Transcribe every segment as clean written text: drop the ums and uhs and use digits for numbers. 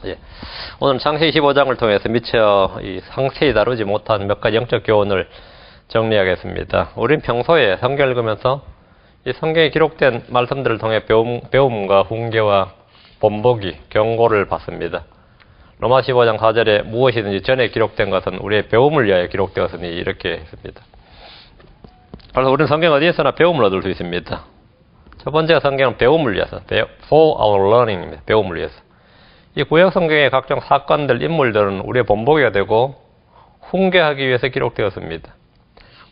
예. 오늘 창세기 15장을 통해서 미처 상세히 다루지 못한 몇 가지 영적 교훈을 정리하겠습니다. 우린 평소에 성경 읽으면서 이 성경에 기록된 말씀들을 통해 배움과 훈계와 본보기, 경고를 받습니다. 로마 15장 4절에 무엇이든지 전에 기록된 것은 우리의 배움을 위하여 기록되었으니 이렇게 했습니다. 그래서 우리는 성경 어디에서나 배움을 얻을 수 있습니다. 첫 번째가 성경은 배움을 위해서, for our learning입니다. 배움을 위해서. 이 구약 성경의 각종 사건들, 인물들은 우리의 본보기가 되고 훈계하기 위해서 기록되었습니다.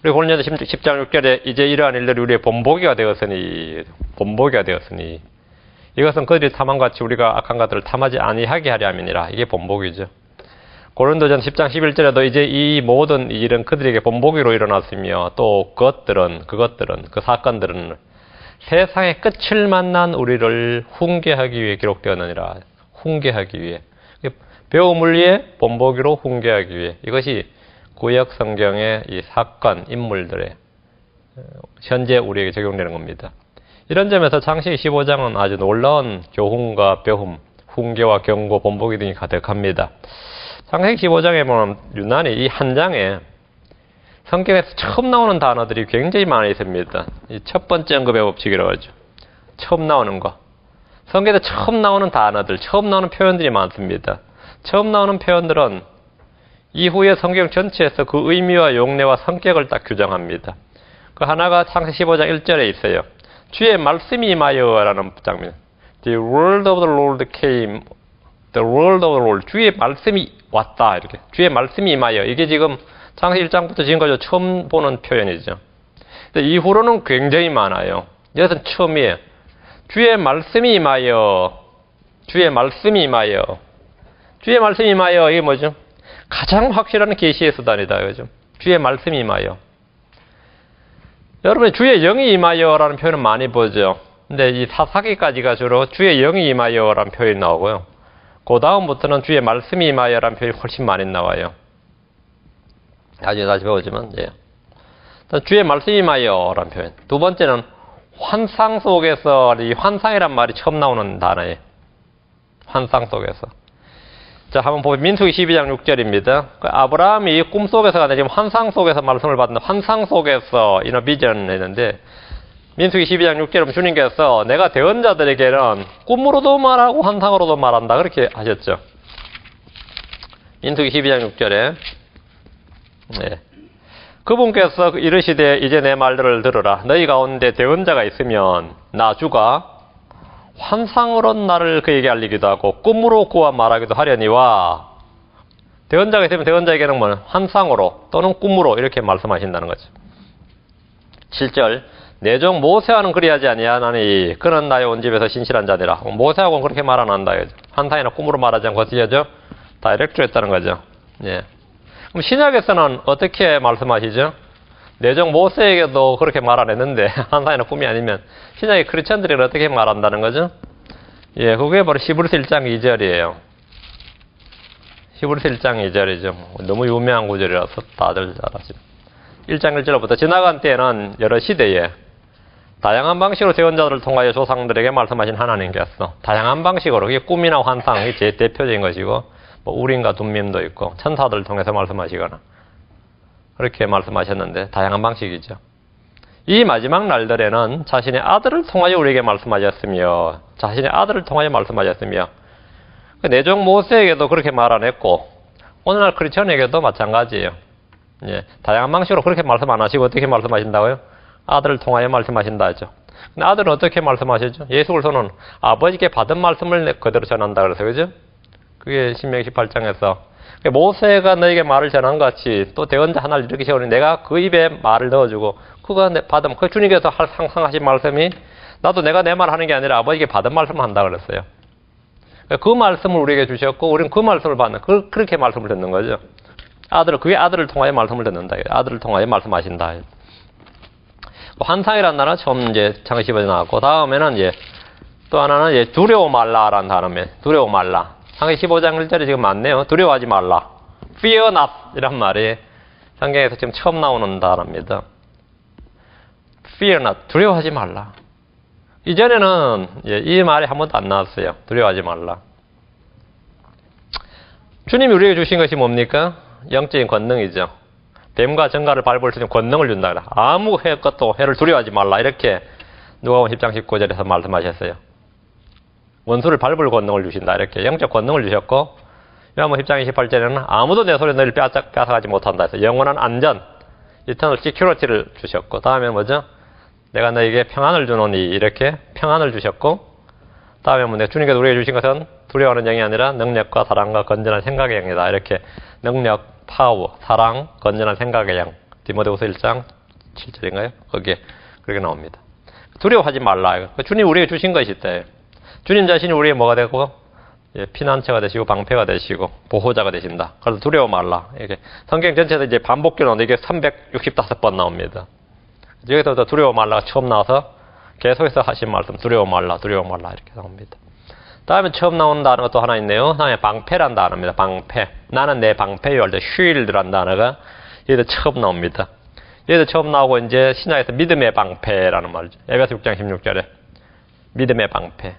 우리 고린도서 10장 6절에 이제 이러한 일들이 우리의 본보기가 되었으니 이것은 그들이 탐한 같이 우리가 악한 것들을 탐하지 아니하게 하려 함이니라. 이게 본보기죠. 고린도전 10장 11절에도 이제 이 모든 일은 그들에게 본보기로 일어났으며 또 그 사건들은 세상의 끝을 만난 우리를 훈계하기 위해 기록되었느니라. 훈계하기 위해. 배움을 위해 본보기로 훈계하기 위해. 이것이 구약 성경의 이 사건, 인물들의 현재 우리에게 적용되는 겁니다. 이런 점에서 창세기 15장은 아주 놀라운 교훈과 배움, 훈계와 경고, 본보기 등이 가득합니다. 창세기 15장에 보면 유난히 이 한 장에 성경에서 처음 나오는 단어들이 굉장히 많이 있습니다. 이 첫 번째 언급의 법칙이라고 하죠. 처음 나오는 거. 성경에 처음 나오는 단어들, 처음 나오는 표현들이 많습니다. 처음 나오는 표현들은 이후에 성경 전체에서 그 의미와 용례와 성격을 딱 규정합니다. 그 하나가 창세기 15장 1절에 있어요. 주의 말씀이 임하여라는 장면. The word of the Lord came. The word of the Lord. 주의 말씀이 왔다. 이렇게. 주의 말씀이 임하여. 이게 지금 창세기 1장부터 지금까지 처음 보는 표현이죠. 근데 이후로는 굉장히 많아요. 이것은 처음이에요. 주의 말씀이 임하여. 주의 말씀이 임하여. 주의 말씀이 임하여. 이게 뭐죠? 가장 확실한 계시의 수단이다. 그죠? 주의 말씀이 임하여. 여러분, 주의 영이 임하여라는 표현은 많이 보죠. 근데 이 사사기까지가 주로 주의 영이 임하여라는 표현이 나오고요. 그 다음부터는 주의 말씀이 임하여라는 표현이 훨씬 많이 나와요. 나중에 다시 배우지만, 예. 주의 말씀이 임하여라는 표현. 두 번째는 환상 속에서, 이 환상이란 말이 처음 나오는 단어예요. 환상 속에서. 자, 한번 보면 민수기 12장 6절입니다. 아브라함이 꿈속에서가 아니라 지금 환상 속에서 말씀을 받는 환상 속에서 in a vision 했는데 민수기 12장 6절에 보면 주님께서 내가 대언자들에게는 꿈으로도 말하고 환상으로도 말한다. 그렇게 하셨죠. 민수기 12장 6절에 네. 그분께서 이르시되 이제 내 말들을 들으라. 너희 가운데 대언자가 있으면 나 주가 환상으로 나를 그에게 알리기도 하고 꿈으로 그와 말하기도 하려니와 대언자가 있으면 대언자에게는 뭐 환상으로 또는 꿈으로 이렇게 말씀하신다는 거죠. 7절 내 종 모세와는 그리하지 아니하나니 그는 나의 온 집에서 신실한 자니라. 모세하고는 그렇게 말 안 한다. 환상이나 꿈으로 말하지 않고 어떻게 하죠? 다이렉트로 했다는 거죠. 예. 그럼 신약에서는 어떻게 말씀하시죠? 내 종 모세에게도 그렇게 말 안 했는데 환상이나 꿈이 아니면 신약의 크리스천들에게 어떻게 말한다는 거죠? 예, 그게 바로 히브리서 1장 2절이에요. 히브리서 1장 2절이죠. 너무 유명한 구절이라서 다들 잘 아시죠. 1장 1절부터 지나간 때에는 여러 시대에 다양한 방식으로 대언자들을 통하여 조상들에게 말씀하신 하나님께서 다양한 방식으로 그게 꿈이나 환상이 제일 대표적인 것이고 뭐 우림과 둠밈도 있고 천사들을 통해서 말씀하시거나 그렇게 말씀하셨는데 다양한 방식이죠. 이 마지막 날들에는 자신의 아들을 통하여 우리에게 말씀하셨으며 내 종 모세에게도 그렇게 말 안 했고 오늘날 크리스천에게도 마찬가지예요. 예, 다양한 방식으로 그렇게 말씀 안 하시고 어떻게 말씀하신다고요? 아들을 통하여 말씀하신다 하죠. 근데 아들은 어떻게 말씀하시죠? 예수 그리스도는 아버지께 받은 말씀을 그대로 전한다 그래서 그죠? 그게 신명기 18장에서 모세가 너에게 말을 전한 것 같이 또 대언자 하나를 이렇게 세우니 내가 그 입에 말을 넣어주고 그가 받으면 그 주님께서 상상하신 말씀이 나도 내가 내 말 하는 게 아니라 아버지께 받은 말씀을 한다 그랬어요. 그 말씀을 우리에게 주셨고 우리는 그 말씀을 받는 그렇게 말씀을 듣는 거죠. 그게 아들을 통하여 말씀을 듣는다. 아들을 통하여 말씀하신다. 환상이라는 단어 처음 이제 창세기 15장에 나왔고 다음에는 이제 또 하나는 이제 두려워 말라라는 단어입니다. 두려워 말라. 창세기 15장 1절에 지금 많네요. 두려워하지 말라. Fear not 이란 말이 성경에서 지금 처음 나오는 단어입니다. Fear not. 두려워하지 말라. 이전에는 이 말이 한 번도 안 나왔어요. 두려워하지 말라. 주님이 우리에게 주신 것이 뭡니까? 영적인 권능이죠. 뱀과 정갈을 밟을 수 있는 권능을 준다. 아무 것도 해를 두려워하지 말라. 이렇게 누가복음 10장 19절에서 말씀하셨어요. 원수를 밟을 권능을 주신다. 이렇게 영적 권능을 주셨고, 요한복음 10장 28절에는 아무도 내 손에 너를 뺏어가지 못한다 해서 영원한 안전, 이터널 시큐리티를 주셨고, 다음에 뭐죠? 내가 너에게 평안을 주노니, 이렇게 평안을 주셨고, 다음에 뭐 주님께서 우리에게 주신 것은 두려워하는 영이 아니라 능력과 사랑과 건전한 생각의 영이다. 이렇게 능력, 파워, 사랑, 건전한 생각의 영. 디모데후서 1장 7절인가요? 거기에 그렇게 나옵니다. 두려워하지 말라. 주님이 우리에게 주신 것이 있다. 주님 자신이 우리의 뭐가 되고, 피난처가 되시고 방패가 되시고 보호자가 되신다. 그래서 두려워 말라. 이렇게 성경 전체에서 이제 반복기 나오는데 이게 365번 나옵니다. 여기서부터 두려워 말라가 처음 나와서 계속해서 하신 말씀 두려워 말라, 두려워 말라 이렇게 나옵니다. 다음에 처음 나오는 단어가 또 하나 있네요. 다음에 방패란 단어입니다. 방패. 나는 내 방패요 할 때 shield란 단어가 여기서 처음 나옵니다. 여기서 처음 나오고 이제 신약에서 믿음의 방패라는 말이죠. 에베소 6장 16절에 믿음의 방패.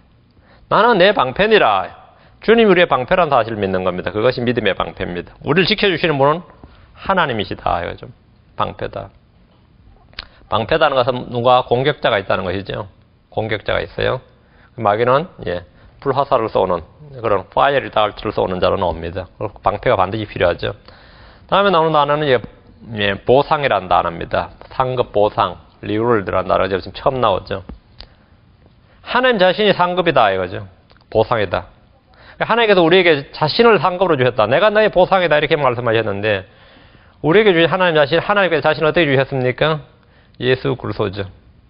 나는 내 방패니라. 주님이 우리의 방패란 사실을 믿는 겁니다. 그것이 믿음의 방패입니다. 우리를 지켜주시는 분은 하나님이시다. 이거죠. 방패다. 방패다는 것은 누가 공격자가 있다는 것이죠. 공격자가 있어요. 마귀는 불화살을 쏘는 그런 파이어리 다트를 쏘는 자로 나옵니다. 방패가 반드시 필요하죠. 다음에 나오는 단어는 보상이라는 단어입니다. 상급 보상, 리월드라는 단어가 지금 처음 나오죠. 하나님 자신이 상급이다 이거죠. 보상이다. 하나님께서 우리에게 자신을 상급으로 주셨다. 내가 너의 보상이다 이렇게 말씀하셨는데 우리에게 주신 하나님 자신, 하나님께서 자신을 어떻게 주셨습니까? 예수 그리스도죠.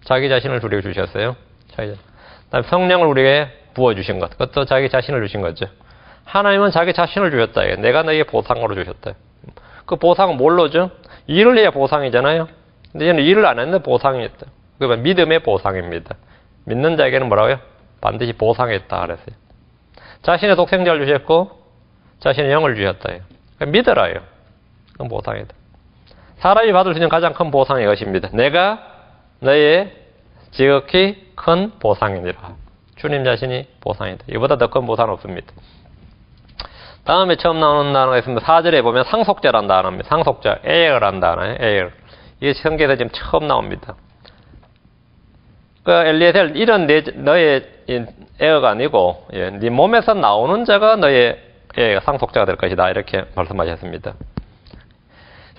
자기 자신을 우리에게 주셨어요. 그다음에 성령을 우리에게 부어주신 것. 그것도 자기 자신을 주신 거죠. 하나님은 자기 자신을 주셨다. 내가 너에게 보상으로 주셨다. 그 보상은 뭘로 줘? 일을 해야 보상이잖아요. 근데 얘는 일을 안 했는데 보상이었다. 그러면 믿음의 보상입니다. 믿는 자에게는 뭐라고요? 반드시 보상했다 그랬어요. 자신의 독생자를 주셨고 자신의 영을 주셨다. 그러니까 믿어라요. 그건 보상이다. 사람이 받을 수 있는 가장 큰 보상이 이것입니다. 내가 너의 지극히 큰 보상이니라. 주님 자신이 보상이다. 이보다 더 큰 보상은 없습니다. 다음에 처음 나오는 단어가 있습니다. 4절에 보면 상속자란 단어입니다. 상속자, heir란 단어예요. heir. 이게 성경에서 지금 처음 나옵니다. 그 엘리에셀, 이런 너의 heir가 아니고 네 몸에서 나오는 자가 너의 상속자가 될 것이다. 이렇게 말씀하셨습니다.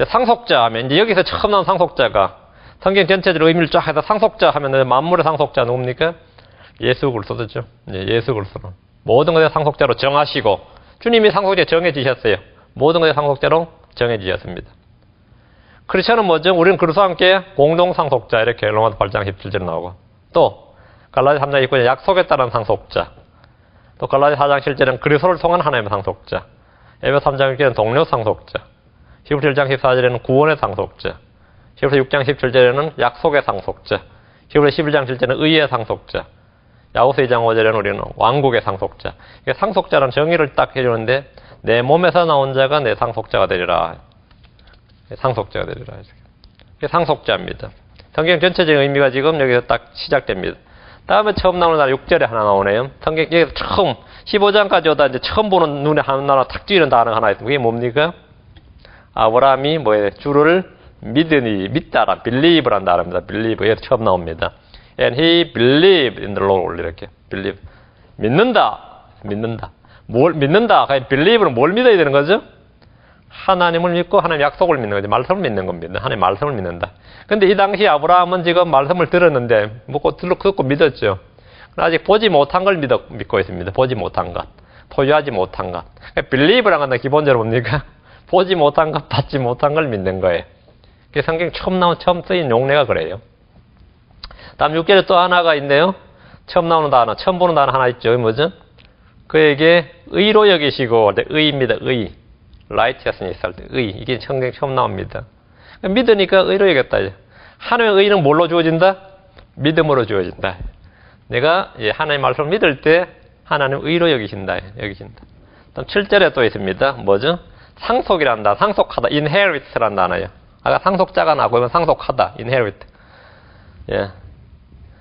상속자 하면 이제 여기서 처음 나온 상속자가 성경 전체적으로 의미를 쫙 해서 상속자 하면 만물의 상속자 누굽니까? 예수 그리스도죠. 예수 그리스도. 모든 것의 상속자로 정하시고 주님이 상속자 정해지셨어요. 모든 것의 상속자로 정해지셨습니다. 크리스천은 뭐죠? 우리는 그리스도와 함께 공동 상속자 이렇게 로마서 8장 17절 나오고 또 갈라디아 3장 19절 약속에 따른 상속자 또 갈라디아 4장 7절은 그리스도를 통한 하나님의 상속자 에베소 3장 6절은 동료 상속자 히브리서 1장 14절에는 구원의 상속자 히브리서 6장 17절에는 약속의 상속자 히브리서 11장 7절에는 의의 상속자 야고보서 2장 5절에는 우리는 왕국의 상속자. 상속자라는 정의를 딱 해주는데 내 몸에서 나온 자가 내 상속자가 되리라. 상속자가 되리라. 이게 상속자입니다. 성경 전체적인 의미가 지금 여기서 딱 시작됩니다. 다음에 처음 나오는 날 6절에 하나 나오네요. 성경 여기서 처음 15장까지 오다 이제 처음 보는 눈에 하나 탁 띄는 단어가 하나 있습니다. 그게 뭡니까? 아브라함이 주를 믿으니 믿다라. believe란 단어입니다. believe. 여기서 처음 나옵니다. And he believed in the Lord. 이렇게 believe. 믿는다. 뭘 믿는다. believe는 뭘 믿어야 되는 거죠? 하나님을 믿고 하나님 약속을 믿는 거죠. 말씀을 믿는 겁니다. 하나님 말씀을 믿는다. 근데 이 당시 아브라함은 지금 말씀을 들었는데 듣고 믿었죠. 아직 보지 못한 걸 믿고 있습니다. 보지 못한 것. 포유하지 못한 것. believe라는 건 기본적으로 뭡니까? 보지 못한 것, 받지 못한 걸 믿는 거예요. 성경 처음 쓰인 용례가 그래요. 다음 6절에 또 하나가 있네요. 처음 나오는 단어, 처음 보는 단어 하나 있죠. 뭐죠? 그에게 의로 여기시고, 의입니다. 의. righteousness 할 때 의. 이게 성경 처음 나옵니다. 믿으니까 의로 여겼다. 하나님의 의는 뭘로 주어진다? 믿음으로 주어진다. 내가 하나님의 말씀을 믿을 때 하나님 의로 여기신다. 다음 7절에 또 있습니다. 뭐죠? 상속이란다. 상속하다. inherit란 단어예요. 아까 상속자가 나고 이건 상속하다. inherit.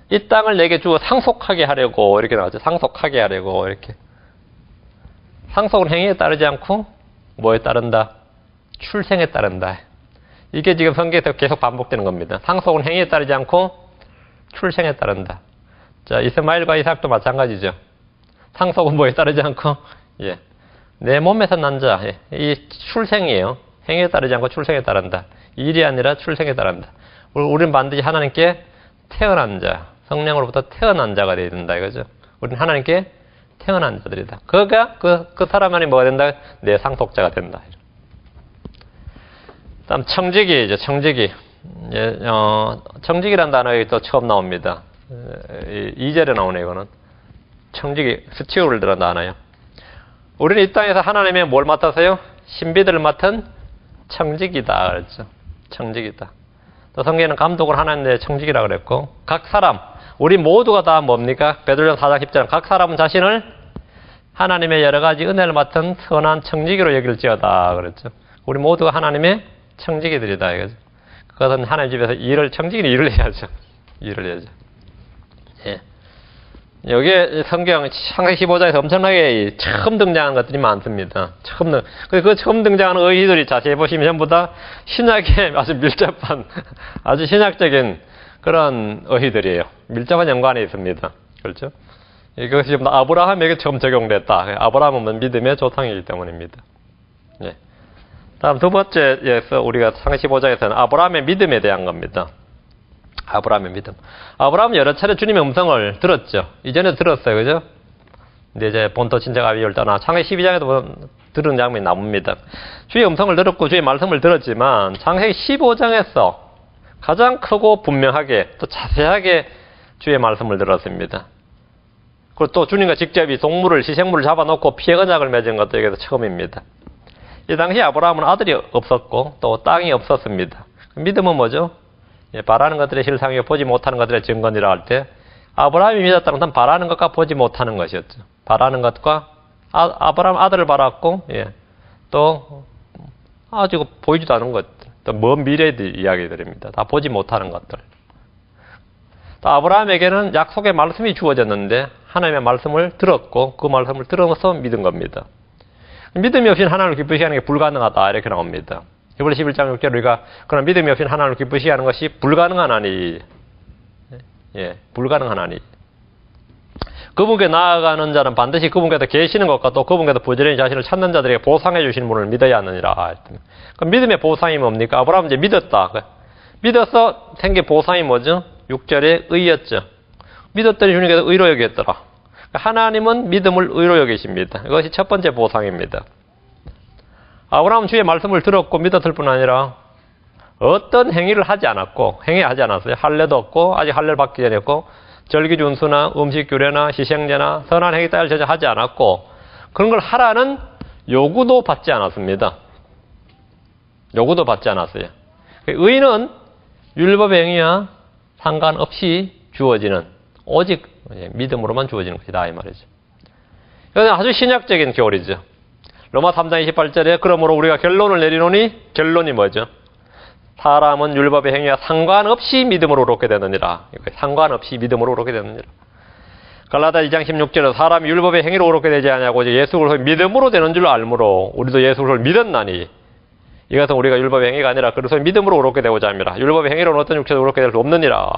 이 땅을 내게 주어 상속하게 하려고 이렇게 나왔죠. 상속하게 하려고 이렇게. 상속은 행위에 따르지 않고 뭐에 따른다? 출생에 따른다. 이게 지금 성경에서 계속 반복되는 겁니다. 상속은 행위에 따르지 않고 출생에 따른다. 자, 이스마엘과 이삭도 마찬가지죠. 상속은 뭐에 따르지 않고, 예. 내 몸에서 난 자, 예. 이 출생이에요. 행위에 따르지 않고 출생에 따른다. 일이 아니라 출생에 따른다. 우리는 반드시 하나님께 태어난 자, 성령으로부터 태어난 자가 되어야 된다, 이거죠. 우리는 하나님께 태어난 자들이다. 그가, 그 사람 안에 뭐가 된다? 내 상속자가 된다. 다음, 청지기죠, 청지기. 예, 청지기란 단어가 또 처음 나옵니다. 2절에 나오네, 이거는. 청지기, 스튜어드라는 단어예요. 우리는 이 땅에서 하나님의 뭘 맡아서요? 신비들을 맡은 청지기다, 그랬죠. 청지기다. 또 성경에는 감독을 하나님의 청지기라 그랬고, 각 사람, 우리 모두가 다 뭡니까? 베드로전 4장 10절, 각 사람은 자신을 하나님의 여러 가지 은혜를 맡은 선한 청지기로 여길지어다, 그랬죠. 우리 모두가 하나님의 청지기들이다, 이거죠. 그것은 하나님 집에서 청지기는 일을 해야죠. 일을 해야죠. 예. 여기에 성경 창세기 15장에서 엄청나게 처음 등장하는 것들이 많습니다. 그 처음 등장하는 의의들이 자세히 보시면 전부 다 신약에 아주 밀접한, 아주 신약적인 그런 의의들이에요. 밀접한 연관이 있습니다. 그렇죠? 이것이 좀 아브라함에게 처음 적용됐다. 아브라함은 믿음의 조상이기 때문입니다. 예. 다음 두 번째에서 우리가 창세기 15장에서는 아브라함의 믿음에 대한 겁니다. 아브라함의 믿음. 아브라함은 여러 차례 주님의 음성을 들었죠. 이전에 들었어요. 그죠? 근데 이제 본토 친척 아비를 떠나 창세기 12장에도 들은 장면이 나옵니다. 주의 음성을 들었고 주의 말씀을 들었지만 창세기 15장에서 가장 크고 분명하게 또 자세하게 주의 말씀을 들었습니다. 그리고 또 주님과 직접 이 시생물을 잡아놓고 피해 언약을 맺은 것도 여기서 처음입니다. 이 당시 아브라함은 아들이 없었고 또 땅이 없었습니다. 믿음은 뭐죠? 바라는 것들의 실상이요 보지 못하는 것들의 증거니라 할 때 아브라함이 믿었다는 것은 바라는 것과 보지 못하는 것이었죠. 바라는 것과 아브라함 아들을 바랐고 또 아직 보이지도 않은 것, 또 먼 미래의 이야기들입니다. 다 보지 못하는 것들. 또 아브라함에게는 약속의 말씀이 주어졌는데 하나님의 말씀을 들었고 그 말씀을 들어서 믿은 겁니다. 믿음이 없이는 하나님을 기쁘시게 하는 게 불가능하다 이렇게 나옵니다. 히브리 11장 6절 우리가 그런 믿음이 없이는 하나님을 기쁘시게 하는 것이 불가능하나니 불가능하나니 그분께 나아가는 자는 반드시 그분께서 계시는 것과 또 그분께서 부지런히 자신을 찾는 자들에게 보상해 주시는 분을 믿어야 하느니라. 그럼 믿음의 보상이 뭡니까? 아브라함은 이제 믿었다. 믿어서 생긴 보상이 뭐죠? 6절에 의였죠. 믿었더니 주님께서 의로 여겼더라. 하나님은 믿음을 의로 여기십니다. 이것이 첫 번째 보상입니다. 아브라함은 주의 말씀을 들었고 믿었을 뿐 아니라 어떤 행위를 하지 않았고 행위하지 않았어요. 할례도 없고 아직 할례를 받기 전이었고 절기 준수나 음식 규례나 희생제나 선한 행위 따위를 전혀 하지 않았고 그런 걸 하라는 요구도 받지 않았습니다. 요구도 받지 않았어요. 의는 율법의 행위와 상관없이 주어지는 오직 믿음으로만 주어지는 것이다 이 말이죠. 이건 아주 신약적인 교리죠. 로마 3장 28절에 그러므로 우리가 결론을 내리노니 결론이 뭐죠? 사람은 율법의 행위와 상관없이 믿음으로 의롭게 되느니라. 상관없이 믿음으로 의롭게 되느니라. 갈라디아 2장 16절에 사람이 율법의 행위로 의롭게 되지 않냐고 예수 그리스도를 믿음으로 되는 줄 알므로 우리도 예수 그리스도를 믿었나니 이것은 우리가 율법의 행위가 아니라 그리스도의 믿음으로 의롭게 되고자 합니다. 율법의 행위로는 어떤 육체도 의롭게 될 수 없느니라.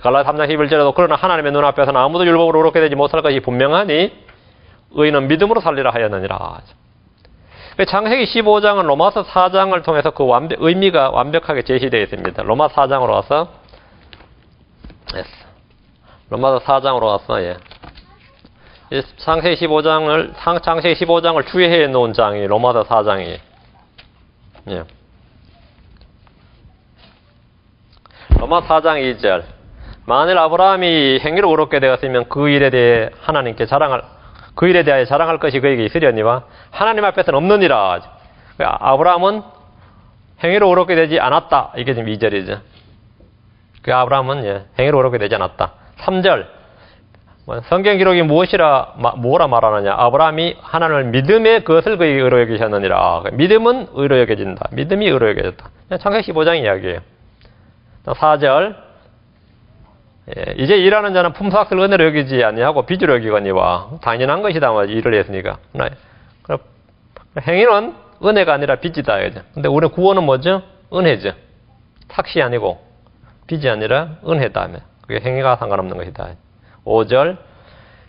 갈라디아 3장 11절에도 그러나 하나님의 눈앞에서는 아무도 율법으로 의롭게 되지 못할 것이 분명하니 의인은 믿음으로 살리라 하였느니라. 창세기 15장은 로마서 4장을 통해서 그 의미가 완벽하게 제시되어 있습니다. 로마서 4장으로 와서 로마서 4장으로 와서 창세기 15장을 주의해 놓은 장이 로마서 4장이 로마서 4장 2절 만일 아브라함이 행위로 의롭게 되었으면 그 일에 대해 자랑할 것이 그에게 있으려니와 하나님 앞에서는 없느니라. 아브라함은 행위로 의롭게 되지 않았다. 이게 지금 2절이죠. 아브라함은 행위로 의롭게 되지 않았다. 3절 성경 기록이 뭐라 말하느냐. 아브라함이 하나님을 믿음의 그것을 그에게 의로 여기셨느니라. 믿음은 의로 여겨진다. 믿음이 의로 여겨졌다. 창세기 15장 이야기예요. 4절 이제 일하는 자는 품삯을 은혜로 여기지 아니하고 빚으로 여기거니와 당연한 것이다. 일을 했으니까. 행위는 은혜가 아니라 빚이다. 근데 우리 구원은 뭐죠? 은혜죠. 탁시 아니고 빚이 아니라 은혜다. 그게 행위가 상관없는 것이다. 5절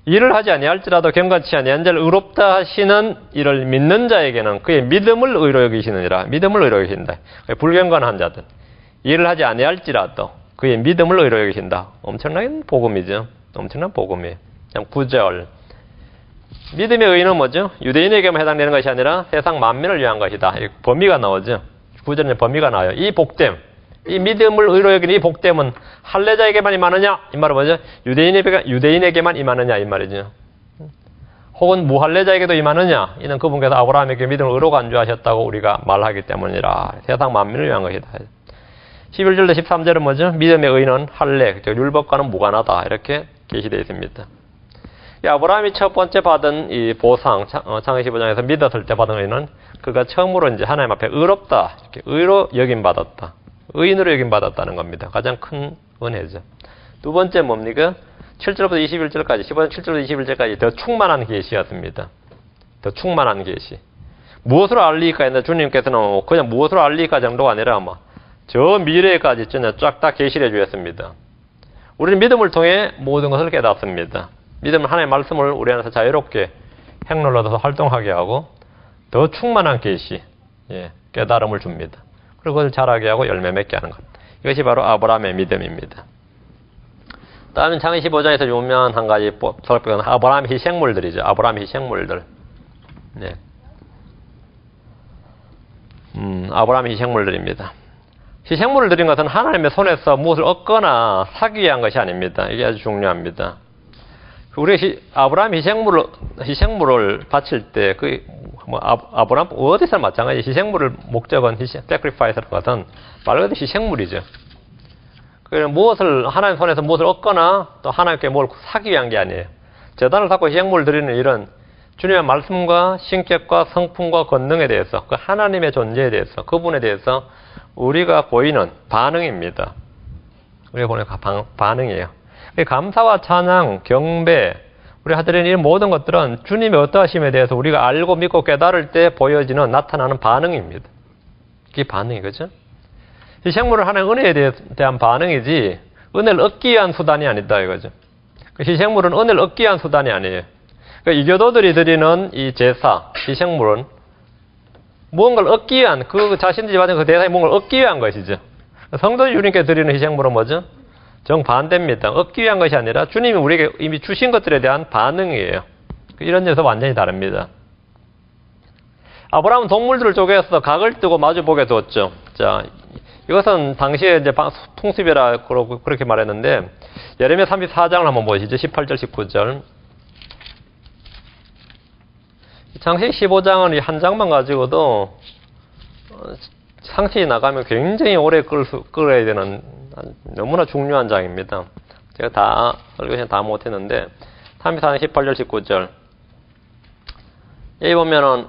일을 하지 아니할지라도 경건치 아니한 자를 의롭다 하시는 이를 믿는 자에게는 그의 믿음을 의로 여기시느니라. 믿음을 의로 여기신다. 불경건한 자들. 일을 하지 아니할지라도 그의 믿음을 의로 여기신다. 엄청난 복음이죠. 엄청난 복음이에요. 9절 믿음의 의는 뭐죠? 유대인에게만 해당되는 것이 아니라 세상 만민을 위한 것이다. 범위가 나오죠. 9절에 범위가 나와요. 이 복됨, 이 믿음을 의로 여기는 이 복됨은 할례자에게만 임하느냐? 이 말은 뭐죠? 유대인에게만 임하느냐? 이 말이죠. 혹은 무할례자에게도 임하느냐? 이는 그분께서 아브라함에게 믿음을 의로 간주하셨다고 우리가 말하기 때문이라. 세상 만민을 위한 것이다. 11절로 13절은 뭐죠? 믿음의 의는 할례, 즉 율법과는 무관하다. 이렇게 계시되어 있습니다. 아브라함이 첫 번째 받은 이 보상, 창세기 15장에서 믿었을 때 받은 의는 그가 처음으로 이제 하나님 앞에 의롭다, 이렇게 의로 여김받았다. 의인으로 여김받았다는 겁니다. 가장 큰 은혜죠. 두 번째 뭡니까? 7절부터 21절까지, 15장 7절부터 21절까지 더 충만한 계시였습니다. 더 충만한 계시. 무엇으로 알리까 했는데 주님께서는 그냥 무엇으로 알리까 정도가 아니라 저 미래까지 쫙 다 계시해 주셨습니다. 우리는 믿음을 통해 모든 것을 깨닫습니다. 믿음은 하나님의 말씀을 우리 안에서 자유롭게 행로를 얻어서 활동하게 하고 더 충만한 계시, 깨달음을 줍니다. 그리고 그것을 자라게 하고 열매 맺게 하는 것. 이것이 바로 아브라함의 믿음입니다. 다음은 창세기 15장에서 유명한 한 가지 설법은 아브라함의 희생물들이죠. 아브라함의 희생물들. 네. 아브라함의 희생물들입니다. 희생물을 드린 것은 하나님의 손에서 무엇을 얻거나 사기 위한 것이 아닙니다. 이게 아주 중요합니다. 우리 아브라함 희생물을 바칠 때, 아브라함 어디서 마찬가지 희생물을 목적은 sacrifice라는 것은 말 그대로 희생물이죠. 무엇을, 하나님 손에서 무엇을 얻거나 또 하나님께 뭘 사기 위한 게 아니에요. 제단을 쌓고 희생물을 드리는 일은 주님의 말씀과 신격과 성품과 권능에 대해서, 그 하나님의 존재에 대해서, 그분에 대해서 우리가 보이는 반응입니다. 우리가 보는 반응이에요. 감사와 찬양, 경배, 우리 하드리는 이 모든 것들은 주님의 어떠하심에 대해서 우리가 알고 믿고 깨달을 때 보여지는 나타나는 반응입니다. 이게 반응이거죠. 희생물은 하나의 은혜에 대한 반응이지 은혜를 얻기 위한 수단이 아니다 이거죠. 희생물은 은혜를 얻기 위한 수단이 아니에요. 이교도들이 드리는 이 제사, 희생물은 무언가를 얻기 위한, 그 자신들이 받은 그 대상이 뭔가를 얻기 위한 것이죠. 성도들이 주님께 드리는 희생물은 뭐죠? 정반대입니다. 얻기 위한 것이 아니라 주님이 우리에게 이미 주신 것들에 대한 반응이에요. 이런 점에서 완전히 다릅니다. 아브라함은 동물들을 쪼개서 각을 뜨고 마주보게 두었죠. 자, 이것은 당시에 이제 풍습이라 그렇게 말했는데, 예레미야 34장을 한번 보시죠. 18절, 19절. 창세기 15장은 한 장만 가지고도 상세히 나가면 굉장히 오래 끌어야 되는 너무나 중요한 장입니다. 제가 다 설교는 다 못했는데 34장 18절 19절 여기 보면은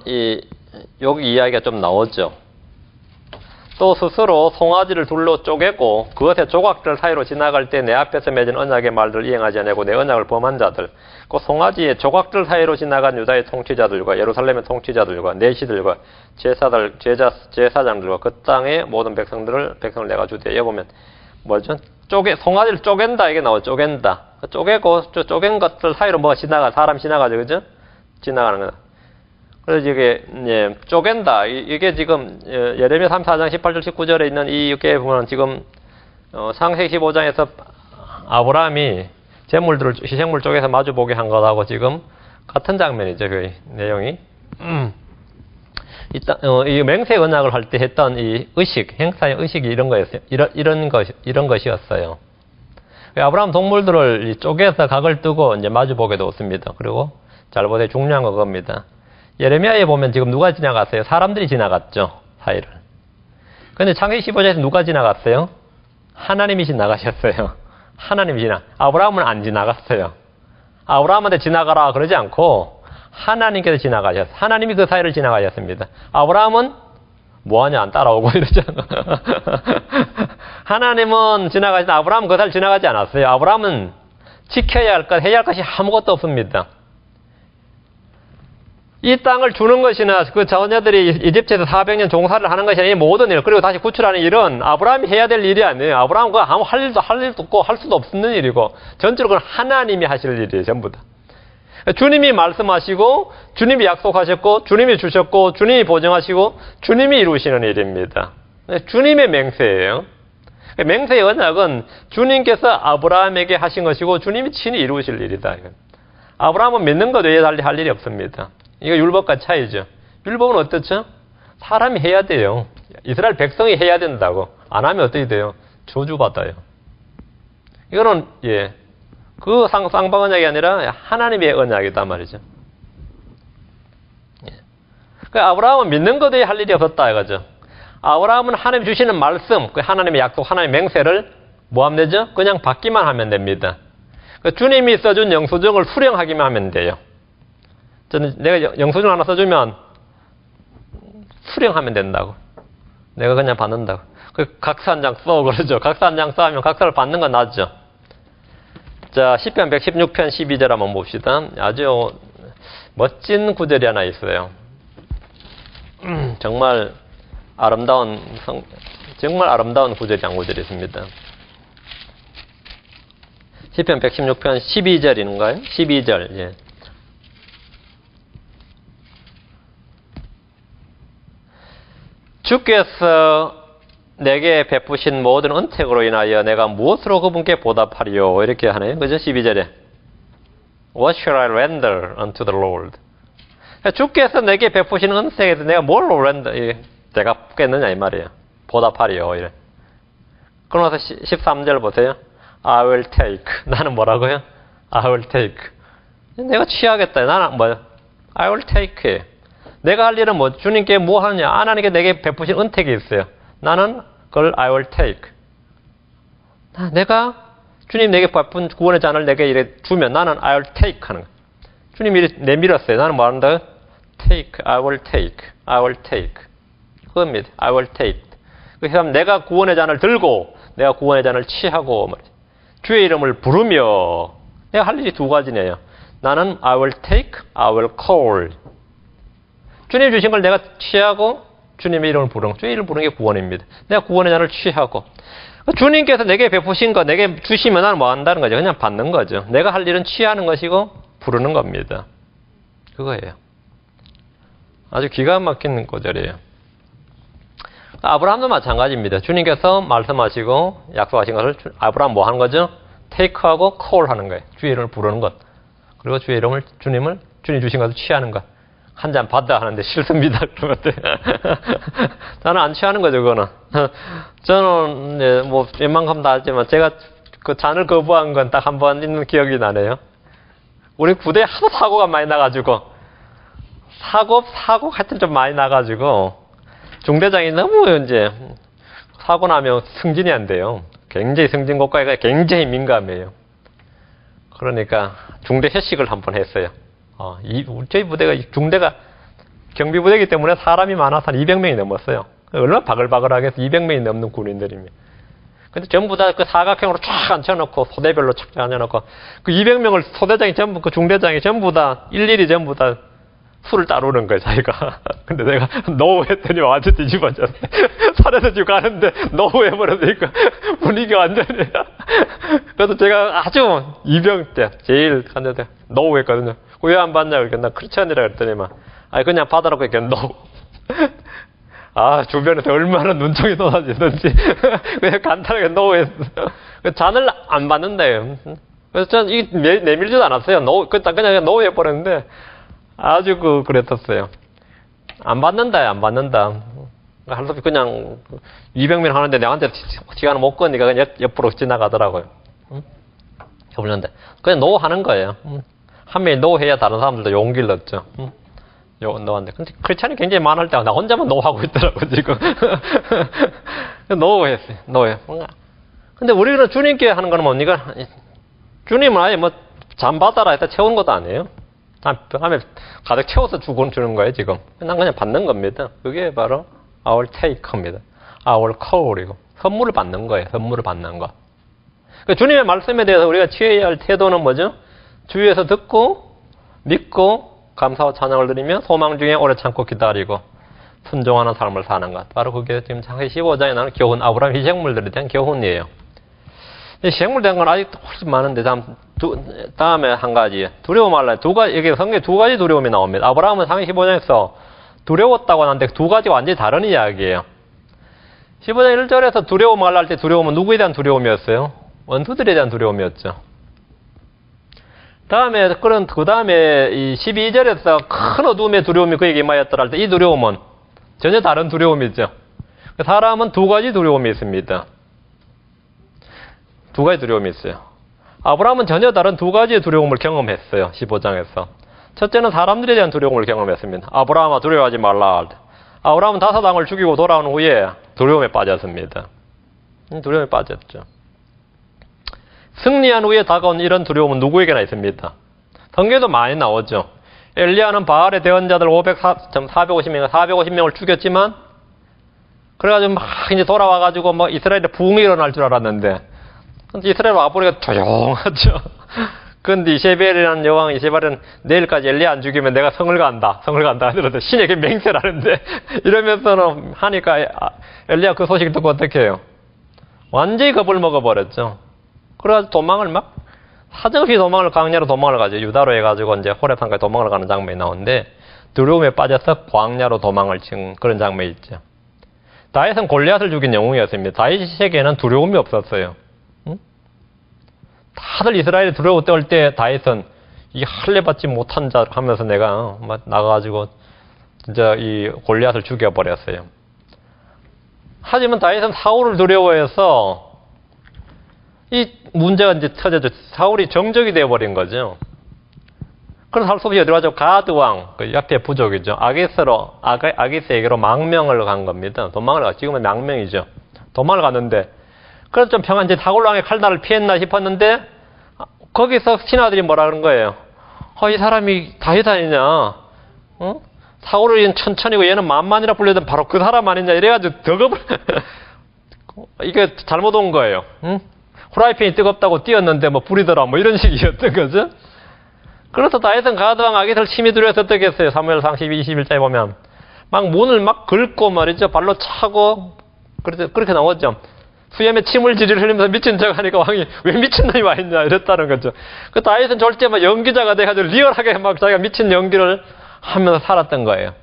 여기 이야기가 좀 나오죠. 또 스스로 송아지를 둘로 쪼개고 그것의 조각들 사이로 지나갈 때 내 앞에서 맺은 언약의 말들을 이행하지 않고 내 언약을 범한 자들, 그 송아지의 조각들 사이로 지나간 유다의 통치자들과 예루살렘의 통치자들과 내시들과 제사장들과 그 땅의 모든 백성을 내가 주되. 여기 보면 뭐죠? 송아지를 쪼갠다 이게 나오죠. 쪼갠다. 쪼개고 쪼갠 것들 사이로 뭐가 사람 지나가죠, 그죠? 지나가는 거다. 그래서 이게 쪼갠다. 이게 지금 예레미야 34장 18절 19절에 있는 이게 보면 지금 창세기 15장에서 아브라함이 희생물 쪽에서 마주보게 한 것하고 지금 같은 장면이죠, 그 내용이. 이 맹세 언약을 할 때 했던 이 의식, 행사의 의식이 이런 거였어요. 이런 것이었어요. 아브라함 동물들을 쪼개서 각을 뜨고 이제 마주보게 되었습니다. 그리고 잘 보세요. 중요한 거 그겁니다. 예레미야에 보면 지금 누가 지나갔어요? 사람들이 지나갔죠, 사이를. 근데 창세기 15장에서 누가 지나갔어요? 하나님이 지나가셨어요. 아브라함은 안 지나갔어요. 아브라함한테 지나가라 그러지 않고 하나님께서 지나가셨어요. 하나님이 그 사이를 지나가셨습니다. 아브라함은 뭐하냐 안 따라오고 이러잖아. 하나님은 지나가시다 아브라함은 그 사이를 지나가지 않았어요. 아브라함은 지켜야 할 것, 해야 할 것이 아무것도 없습니다. 이 땅을 주는 것이나 그 자녀들이 이집트에서 400년 종사를 하는 것이나 이 모든 일, 그리고 다시 구출하는 일은 아브라함이 해야 될 일이 아니에요. 아브라함은 그거 아무 할 일도 없고 할 수도 없는 일이고 전적으로 그건 하나님이 하실 일이에요. 전부 다. 주님이 말씀하시고 주님이 약속하셨고 주님이 주셨고 주님이 보증하시고 주님이 이루시는 일입니다. 주님의 맹세예요. 맹세의 언약은 주님께서 아브라함에게 하신 것이고 주님이 친히 이루실 일이다. 아브라함은 믿는 것 외에 달리 할 일이 없습니다. 이거 율법과 차이죠. 율법은 어떻죠? 사람이 해야 돼요. 이스라엘 백성이 해야 된다고. 안 하면 어떻게 돼요? 저주받아요. 이거는 그 쌍방 언약이 아니라 하나님의 언약이단 말이죠. 그 아브라함은 믿는 것 외에 할 일이 없었다 이거죠. 아브라함은 하나님 주시는 말씀, 그 하나님의 약속, 하나님의 맹세를 뭐 하면 되죠? 그냥 받기만 하면 됩니다. 그 주님이 써준 영수증을 수령하기만 하면 돼요. 저는 내가 영수증 하나 써주면 수령하면 된다고. 내가 그냥 받는다고. 그 각서 한 장 써 그러죠. 각서 한 장 써하면 각서를 받는 건 낫죠. 자, 시편 116편 12절 한번 봅시다. 아주 멋진 구절이 하나 있어요. 정말 아름다운 구절이 한 구절이 있습니다. 시편 116편 12절인가요? 12절. 예. 주께서 내게 베푸신 모든 은택으로 인하여 내가 무엇으로 그분께 보답하리요? 이렇게 하네요. 그죠? 12절에. What shall I render unto the Lord? 주께서 내게 베푸신 은택에서 내가 뭘 render, 대갚겠느냐 이 말이에요. 보답하리요. 이래. 그러면서 13절 보세요. I will take. 나는 뭐라고요? I will take. 내가 취하겠다. 나는 뭐요? I will take. 내가 할 일은 뭐 주님께 뭐 하느냐? 하나님께 내게 베푸신 은택이 있어요. 나는 그걸 I will take. 내가 주님 내게 베푼 구원의 잔을 내게 이래 주면 나는 I will take 하는 거예요. 주님이 내밀었어요. 나는 뭐 한다? take. I will take. I will take. 그겁니다. I will take. 그래서 내가 구원의 잔을 들고 내가 구원의 잔을 취하고 말이죠. 주의 이름을 부르며 내가 할 일이 두 가지네요. 나는 I will take, I will call. 주님 주신 걸 내가 취하고 주님의 이름을 부르는 주의 이름을 부르는 게 구원입니다. 내가 구원의 잔을 취하고 주님께서 내게 베푸신 거 내게 주시면 나는 뭐 한다는 거죠. 그냥 받는 거죠. 내가 할 일은 취하는 것이고 부르는 겁니다. 그거예요. 아주 기가 막힌 구절이에요. 아브라함도 마찬가지입니다. 주님께서 말씀하시고 약속하신 것을 아브라함 뭐 하는 거죠? 테이크하고 콜 하는 거예요. 주의 이름을 부르는 것. 그리고 주의 이름을 주님 주신 것을 취하는 것. 한 잔 받아 하는데 싫습니다. 그런 것들. 저는 안 취하는 거죠, 그거는. 저는 뭐 웬만큼 다 하지만 제가 그 잔을 거부한 건 딱 한 번 있는 기억이 나네요. 우리 부대에 하도 사고가 많이 나가지고 사고 하여튼 좀 많이 나가지고 중대장이 너무 이제 사고 나면 승진이 안 돼요. 굉장히 승진 국가가 굉장히 민감해요. 그러니까 중대 회식을 한번 했어요. 저희 부대가 중대가 경비부대이기 때문에 사람이 많아서 한 200명이 넘었어요. 얼마나 바글바글하게 해서 200명이 넘는 군인들입니다. 근데 전부 다 그 사각형으로 쫙 앉혀놓고 소대별로 쫙 앉혀놓고 그 200명을 소대장이 전부 그 중대장이 전부 다 일일이 전부 다 술을 따르는 거예요, 자기가. 근데 내가 노 했더니 완전 뒤집어졌어요. 산에서 지금 가는데 노 해버렸으니까 분위기가 완전히. 그래서 제가 아주 이병 때 제일 갔는데 노 했거든요. 왜 안 받냐 그러니까 나 크리스천이라 그랬더니만 그냥 받아라고 했니까 노. 주변에서 얼마나 눈총이 쏟아지는지 그냥 간단하게 노 했어. 잔을 안 받는다요. 그래서 저는 이게 내밀지도 않았어요. 그냥 노 해버렸는데 아주 그랬었어요. 안 받는다. 할 수 없이 그냥 200명 하는데 내한테 시간을 못 끄니까 그냥 옆으로 지나가더라고요. 그런데 그냥 노 하는 거예요. 한 명이 노 해야 다른 사람들도 용기를 얻죠. 노한데. 근데 크리스찬이 굉장히 많을 때 나 혼자만 노 하고 있더라고 지금. 노 했어요. 노해. 근데 우리는 주님께 하는 거는 뭡니까? 주님은 아예 뭐 잠 받아라 했다 채우는 것도 아니에요. 밤에 가득 채워서 주는 거예요, 지금. 난 그냥 받는 겁니다. 그게 바로 our take입니다. our call이고. 선물을 받는 거예요, 선물을 받는 거. 그러니까 주님의 말씀에 대해서 우리가 취해야 할 태도는 뭐죠? 주위에서 듣고, 믿고, 감사와 찬양을 드리며 소망 중에 오래 참고 기다리고 순종하는 삶을 사는 것. 바로 그게 지금 창세기 15장에 나오는 교훈, 아브라함 희생물들에 대한 교훈이에요. 이 희생물 대한 건 아직도 훨씬 많은데, 다음에 한 가지. 두려워 말라. 여기 성경에 두 가지 두려움이 나옵니다. 아브라함은 창세기 15장에서 두려웠다고 하는데 두 가지가 완전히 다른 이야기예요. 15장 1절에서 두려워 말라 할 때 두려움은 누구에 대한 두려움이었어요? 원수들에 대한 두려움이었죠. 그 다음에 이 12절에서 큰 어둠의 두려움이 그에게 임하였더라 할 때 이 두려움은 전혀 다른 두려움이죠. 사람은 두 가지 두려움이 있습니다. 두 가지 두려움이 있어요. 아브라함은 전혀 다른 두 가지의 두려움을 경험했어요. 15장에서. 첫째는 사람들에 대한 두려움을 경험했습니다. 아브라함아 두려워하지 말라 할 때. 아브라함은 다섯 왕을 죽이고 돌아온 후에 두려움에 빠졌습니다. 두려움에 빠졌죠. 승리한 후에 다가온 이런 두려움은 누구에게나 있습니다. 성경에도 많이 나오죠. 엘리야는 바알의 대언자들 450명을 죽였지만, 그래가지고 막 이제 돌아와가지고 뭐 이스라엘에 부흥이 일어날 줄 알았는데, 이스라엘 와보니까 조용하죠. 근데 이세벨이라는 여왕, 이세벨은 내일까지 엘리야 안 죽이면 내가 성을 간다 하더라도 신에게 맹세를 하는데, 이러면서는 하니까 엘리야 그 소식 듣고 어떻게 해요? 완전히 겁을 먹어버렸죠. 그래가지고 도망을 사정없이 광야로 도망을 가죠. 유다로 해가지고 이제 호렙산까지 도망을 가는 장면이 나오는데, 두려움에 빠져서 광야로 도망을 친 그런 장면이 있죠. 다윗은 골리앗을 죽인 영웅이었습니다. 다윗에게는 두려움이 없었어요. 응? 다들 이스라엘이 두려워 떨 때 다윗은 이 할례 받지 못한 자 하면서 내가 나가가지고 진짜 이 골리앗을 죽여버렸어요. 하지만 다윗은 사울을 두려워해서 이 문제가 이제 터져져 사울이 정적이 되어버린 거죠. 그래서 할 수 없이 어디로 가죠? 가드 왕, 그 옆에 부족이죠. 아기스에게로 망명을 간 겁니다. 도망을 가. 지금은 망명이죠. 도망을 갔는데, 그래서 좀 평안, 이제 사울 왕의 칼날을 피했나 싶었는데, 거기서 신하들이 뭐라 그런 거예요? 이 사람이 다윗 아니냐? 어? 사울은 천천히고 얘는 만만이라 불리던 바로 그 사람 아니냐? 이래가지고 덕업을, 이게 잘못 온 거예요. 응? 후라이팬이 뜨겁다고 뛰었는데 불이더라 이런 식이었던 거죠. 그래서 다윗은 가드왕 아기스를 심히 두려워서 어떻게 했어요? 사무엘상 21장에 보면 막 문을 막 긁고 말이죠. 발로 차고 그렇게 나오죠. 수염에 침을 지질 흘리면서 미친 척 하니까 왕이 왜 미친 놈이 와 있냐 이랬다는 거죠. 그 다윗은 졸제 연기자가 돼가지고 리얼하게 자기가 미친 연기를 하면서 살았던 거예요.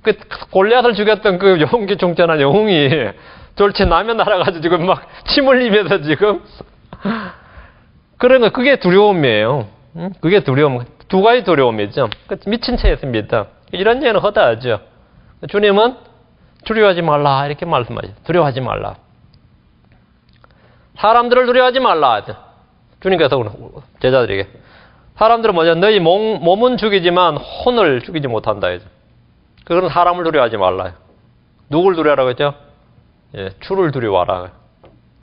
그 골리앗을 죽였던 그 용기 중전한 영웅이 졸체 나면 날아가지고 지금 막 침 흘리면서 지금 그런 거 그게 두려움이에요. 그게 두려움. 두 가지 두려움이죠. 미친 채였습니다. 이런 예는 허다하죠. 주님은 두려워하지 말라 이렇게 말씀하죠. 두려워하지 말라. 사람들을 두려워하지 말라. 주님께서 제자들에게 사람들은 뭐죠? 너희 몸은 죽이지만 혼을 죽이지 못한다. 그건 사람을 두려워하지 말라. 누굴 두려워하라고 했죠? 주를 두려워하라.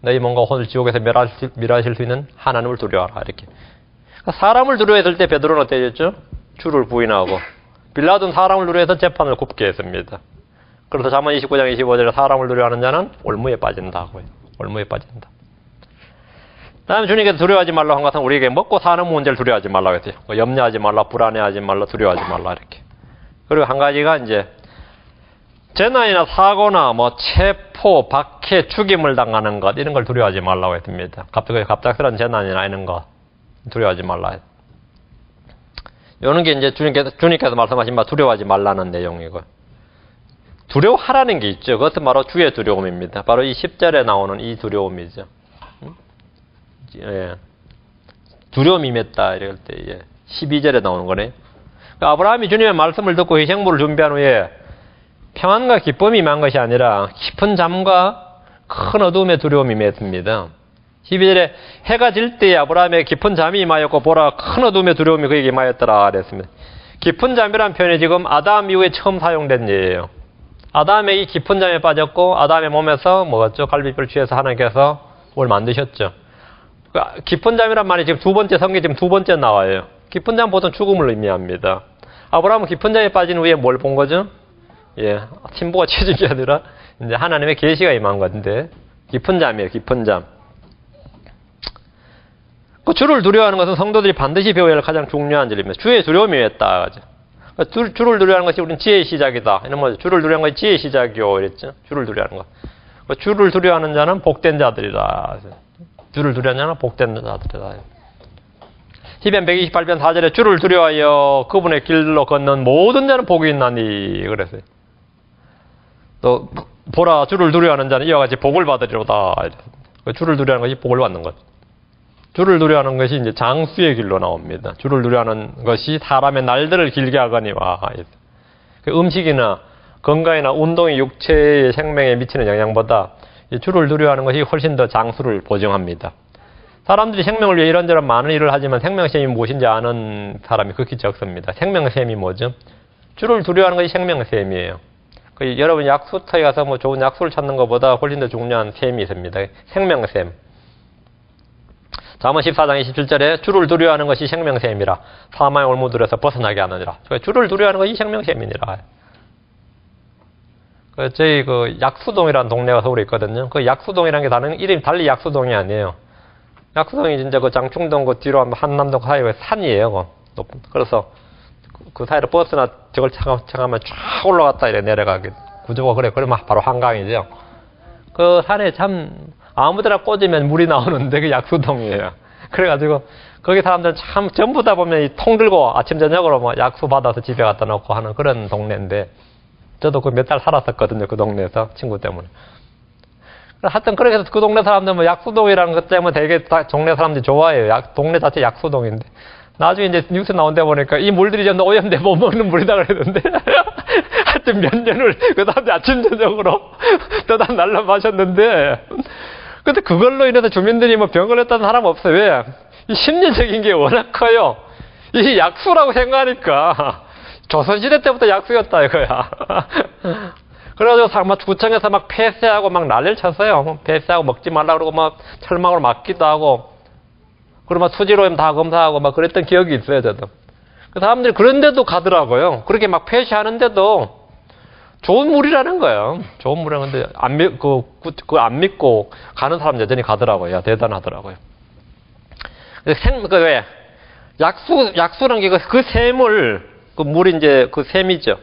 너희 몸과 혼을 지옥에서 멸하실 수 있는 하나님을 두려워하라. 이렇게. 사람을 두려워했을 때 베드로는 어떻게 했죠? 주를 부인하고. 빌라도는 사람을 두려워해서 재판을 굽게 했습니다. 그래서 잠언 29장 25절에 사람을 두려워하는 자는 올무에 빠진다고요. 올무에 빠진다. 다음에 주님께서 두려워하지 말라고 한 것은 우리에게 먹고 사는 문제를 두려워하지 말라고 했어요. 염려하지 말라, 불안해하지 말라, 두려워하지 말라 이렇게. 그리고 한 가지가 이제 재난이나 사고나 체포, 박해, 죽임을 당하는 것 이런 걸 두려워하지 말라고 했습니다. 갑작스러운 재난이나 이런 거 두려워하지 말라. 이런 게 이제 주님께서 말씀하신 바 두려워하지 말라는 내용이고, 두려워하라는 게 있죠. 그것은 바로 주의 두려움입니다. 바로 이 10절에 나오는 이 두려움이죠. 예. 두려움이 임했다 이럴 때 12절에 나오는 거네. 아브라함이 주님의 말씀을 듣고 희생물을 준비한 후에 평안과 기쁨이 임한 것이 아니라 깊은 잠과 큰 어두움의 두려움이 임했습니다. 12절에 해가 질 때에 아브라함의 깊은 잠이 임하였고 보라 큰 어두움의 두려움이 그에게 임하였더라 그랬습니다. 깊은 잠이라는 표현이 지금 아담 이후에 처음 사용된 예예요. 아담의 이 깊은 잠에 빠졌고 아담의 몸에서 먹었죠. 갈비뼈를 취해서 하나님께서 뭘 만드셨죠. 깊은 잠이란 말이 지금 성경에 지금 두 번째 나와요. 깊은 잠 보통 죽음을 의미합니다. 아브라함은 깊은 잠에 빠진 후에 뭘 본 거죠? 신부가 취해진 게 아니라 이제 하나님의 계시가 임한 건데 깊은 잠이에요. 깊은 잠. 그 주를 두려워하는 것은 성도들이 반드시 배워야 할 가장 중요한 일입니다. 주의 두려움이 있다. 주를 두려워하는 것이 우리는 지혜의 시작이다. 이런 거죠. 주를 두려워하는 것이 지혜의 시작이요. 이랬죠. 주를 두려워하는 것. 주를 두려워하는 자는 복된 자들이다. 주를 두려워하는 자는 복된 자들이다. 시편 128편 4절에 주를 두려워하여 그분의 길로 걷는 모든 자는 복이 있나니 그랬어요. 또 보라 주를 두려워하는 자는 이와 같이 복을 받으리로다. 주를 두려워하는 것이 복을 받는 것. 주를 두려워하는 것이 이제 장수의 길로 나옵니다. 주를 두려워하는 것이 사람의 날들을 길게 하거니와. 음식이나 건강이나 운동이 육체의 생명에 미치는 영향보다 주를 두려워하는 것이 훨씬 더 장수를 보증합니다. 사람들이 생명을 위해 이런저런 많은 일을 하지만 생명샘이 무엇인지 아는 사람이 극히 적습니다. 생명샘이 뭐죠? 주를 두려워하는 것이 생명샘이에요. 여러분 약수터에 가서 뭐 좋은 약수를 찾는 것보다 훨씬 더 중요한 샘이 있습니다. 생명샘. 잠언 14장 27절에 주를 두려워하는 것이 생명샘이라 사망의 올무들에서 벗어나게 하느니라. 주를 두려워하는 것이 생명샘이니라. 저희 약수동이라는 동네가 서울에 있거든요. 그 약수동이라는 게 다른 이름이 달리 약수동이 아니에요. 약수동이 진짜 그 장충동 그 뒤로 한남동 사이에 산이에요. 그래서 그 사이로 버스나 저걸 차가면 쫙 올라갔다 이래 내려가게 구조가 그래. 그러면 바로 한강이죠. 그 산에 참 아무데나 꽂으면 물이 나오는데 그 약수동이에요. 그래가지고 거기 사람들은 참 전부 다 보면 이 통 들고 아침 저녁으로 뭐 약수 받아서 집에 갖다 놓고 하는 그런 동네인데 저도 그 몇 달 살았었거든요. 그 동네에서 친구 때문에. 하여튼 그렇게 해서 그 동네 사람들 뭐 약수동이라는 것 때문에 되게 다 동네 사람들이 좋아해요. 동네 자체 약수동인데. 나중에 이제 뉴스 나온 데 보니까 이 물들이 좀 오염돼 못 먹는 물이다 그랬는데 하여튼 몇 년을 그 사람들이 아침 저녁으로 떠다 날라 마셨는데 근데 그걸로 인해서 주민들이 뭐 병 걸렸다는 사람 없어요. 왜? 이 심리적인 게 워낙 커요. 이 약수라고 생각하니까 조선시대 때부터 약수였다 이거야. 그래가지고 막 구청에서 막 폐쇄하고 막 난리를 쳤어요. 폐쇄하고 먹지 말라 그러고 막 철망으로 막기도 하고 그리고 막 수질오염 다 검사하고 막 그랬던 기억이 있어요, 저도. 그 사람들이 그런데도 가더라고요. 그렇게 막 폐쇄하는데도 좋은 물이라는 거예요. 좋은 물이라는 건데 안 믿고 가는 사람 여전히 가더라고요. 대단하더라고요. 왜? 약수라는 게 그 샘을 그 물이 이제 그 샘이죠.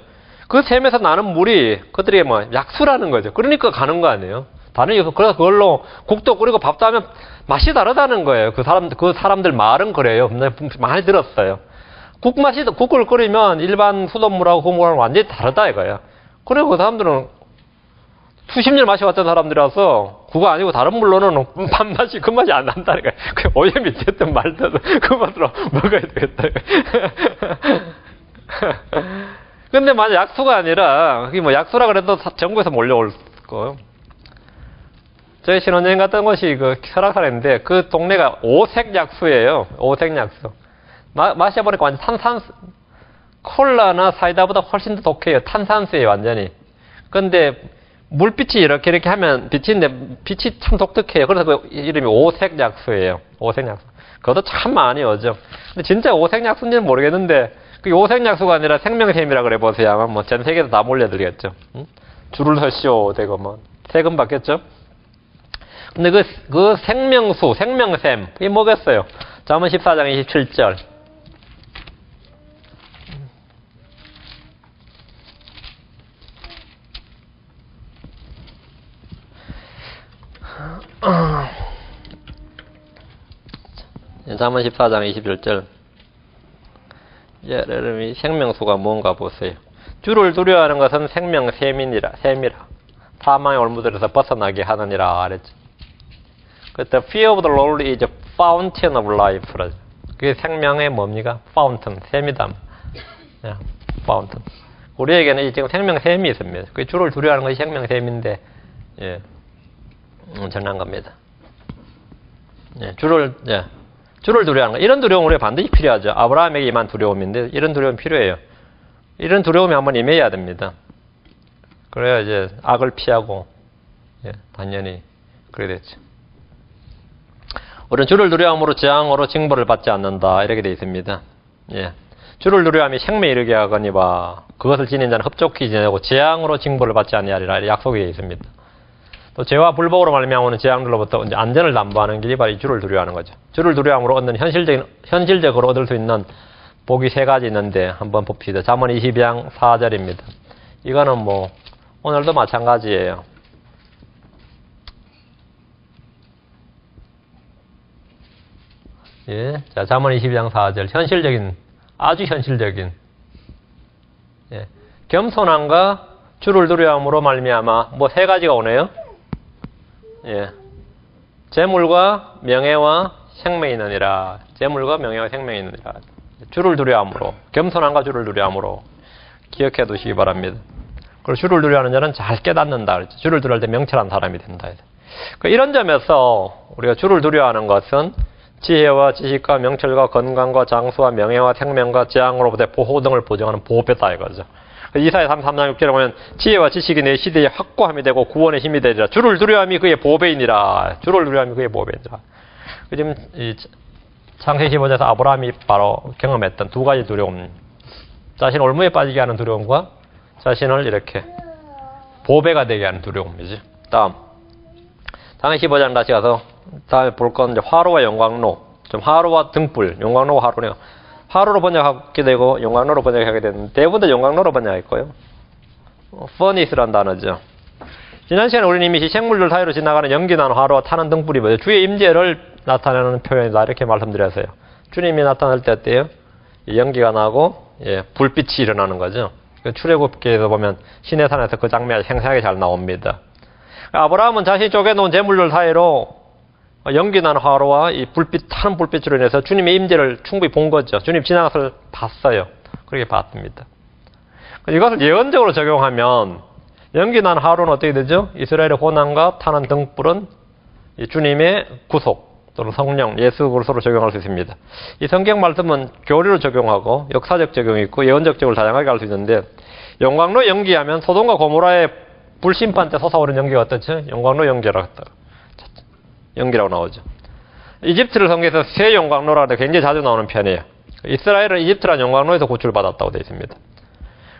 그 샘에서 나는 물이 그들이 뭐 약수라는 거죠. 그러니까 가는 거 아니에요. 다른 이유 그래서 그걸로 국도 끓이고 밥도 하면 맛이 다르다는 거예요. 그 사람들 말은 그래요. 많이 들었어요. 국을 끓이면 일반 수돗물하고 그 물하고 완전히 다르다 이거예요. 그리고 그 사람들은 수십 년 마셔왔던 사람들이라서 그거 아니고 다른 물로는 밥맛이 그 맛이 안 난다는 거예요. 그 오염이 됐든 말든 그 맛으로 먹어야 되겠다. 근데 만약 약수가 아니라 그게 뭐 약수라 그래도 전국에서 몰려올 거예요. 저희 신혼여행 갔던 곳이 그 설악산인데 그 동네가 오색 약수예요. 오색 약수. 마셔보니까 완전 탄산수. 콜라나 사이다보다 훨씬 더 독해요. 탄산수예요, 완전히. 근데 물빛이 이렇게 하면 빛인데 빛이 참 독특해요. 그래서 그 이름이 오색 약수예요. 오색 약수. 그것도 참 많이 오죠. 근데 진짜 오색 약수인지는 모르겠는데 그 오색 약수가 아니라 생명샘이라 그래 보세요. 아마 뭐 전 세계에서 다 몰려들겠죠. 응? 줄을 서시오 되고 뭐 세금 받겠죠. 근데 그 생명수, 생명샘 이게 뭐겠어요? 잠언 14장 27절. 잠언 14장 21절. 여러분이 생명수가 뭔가 보세요. 주를 두려워하는 것은 생명샘이라. 사망의 올무들에서 벗어나게 하느니라 그랬죠. The fear of the Lord is a fountain of life. 그게 생명의 뭡니까? Fountain, 샘이다. Fountain. 우리에게는 지금 생명샘이 있습니다. 그 주를 두려워하는 것이 생명샘인데, 예, 전한 겁니다. 주를 두려워하는 거. 이런 두려움 우리가 반드시 필요하죠. 아브라함에게 임한 두려움인데, 이런 두려움 필요해요. 이런 두려움이 한번 임해야 됩니다. 그래야 이제 악을 피하고, 예, 당연히 그래 됐죠. 우리는 주를 두려움으로 재앙으로 징벌을 받지 않는다. 이렇게 되어 있습니다. 예. 주를 두려움이 생명에 이르게 하거니와 그것을 지닌 자는 흡족히 지내고 재앙으로 징벌을 받지 아니하리라. 약속이 되어 있습니다. 또 죄와 불복으로 말미암는 재앙들로부터 이제 안전을 담보하는 길이 바로 이 주를 두려워하는 거죠. 주를 두려움으로 얻는 현실적으로 얻을 수 있는 복이 세 가지 있는데 한번 봅시다. 잠언 22장 4절입니다. 이거는 뭐 오늘도 마찬가지예요. 예, 자, 잠언 22장 4절. 현실적인, 아주 현실적인. 예, 겸손함과 주를 두려움으로 말미암아 뭐 세 가지가 오네요. 예, 재물과 명예와 생명이 있느니라. 재물과 명예와 생명이 있느니라. 주를 두려움으로, 겸손함과 주를 두려움으로 기억해 두시기 바랍니다. 그리고 주를 두려워하는 자는 잘 깨닫는다. 그랬죠. 주를 두려워할 때 명철한 사람이 된다. 이런 점에서 우리가 주를 두려워하는 것은 지혜와 지식과 명철과 건강과 장수와 명예와 생명과 재앙으로부터 보호 등을 보증하는 보호뼈다 이거죠. 이사야 33장 6절에 보면 지혜와 지식이 내 시대의 확고함이 되고 구원의 힘이 되리라. 주를 두려움이 그의 보배이니라. 주를 두려움이 그의 보배이니라. 지금 이 창세기 15장에서 아브라함이 바로 경험했던 두 가지 두려움. 자신 올무에 빠지게 하는 두려움과 자신을 이렇게 보배가 되게 하는 두려움이지. 다음. 창세기 15장 다시 가서 다음에 볼 건 이제 화로와 영광로. 좀 화로와 등불. 영광로와 화로네요. 화로로 번역하게 되고 영광로로 번역하게 되는데 대부분 영광로로 번역했고요. furnace라는 단어죠. 지난 시간에 우리는 이미 생물들 사이로 지나가는 연기나는 화로와 타는 등불이 뭐죠? 주의 임재를 나타내는 표현이다 이렇게 말씀드렸어요. 주님이 나타날 때 어때요? 연기가 나고 예, 불빛이 일어나는 거죠. 출애굽기에서 보면 시내산에서 그 장면이 생생하게 잘 나옵니다. 아브라함은 자신이 쪼개놓은 재물들 사이로 연기나는 화로와 이 불빛, 타는 불빛으로 인해서 주님의 임재를 충분히 본 거죠. 주님 지나간 것을 봤어요. 그렇게 봤습니다. 이것을 예언적으로 적용하면 연기나는 화로는 어떻게 되죠? 이스라엘의 고난과 타는 등불은 이 주님의 구속 또는 성령, 예수 그리스도로 적용할 수 있습니다. 이 성경 말씀은 교리로 적용하고 역사적 적용이 있고 예언적 적용을 다양하게 할 수 있는데 영광로 연기하면 소돔과 고모라의 불심판 때 솟아오른 연기가 어떻죠? 영광로 연기라고 나오죠. 이집트를 성경에서 새 영광로라고 굉장히 자주 나오는 편이에요. 이스라엘은 이집트란 영광로에서 구출받았다고 되어 있습니다.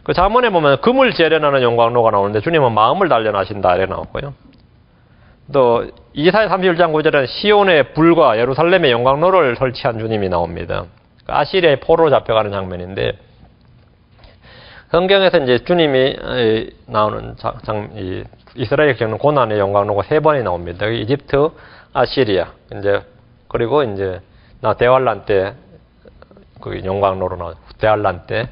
그 잠언에 보면 금을 재련하는 영광로가 나오는데 주님은 마음을 단련하신다 이렇게 나오고요. 또 이사야 31장 9절에는 시온의 불과 예루살렘의 영광로를 설치한 주님이 나옵니다. 아시리아의 포로로 잡혀가는 장면인데 성경에서 이제 주님이 나오는 이스라엘이 겪는 고난의 영광로가 세 번이 나옵니다. 이집트, 아시리아, 이제 그리고 이제 대환란 때 그 영광로로 나오죠. 대환란 때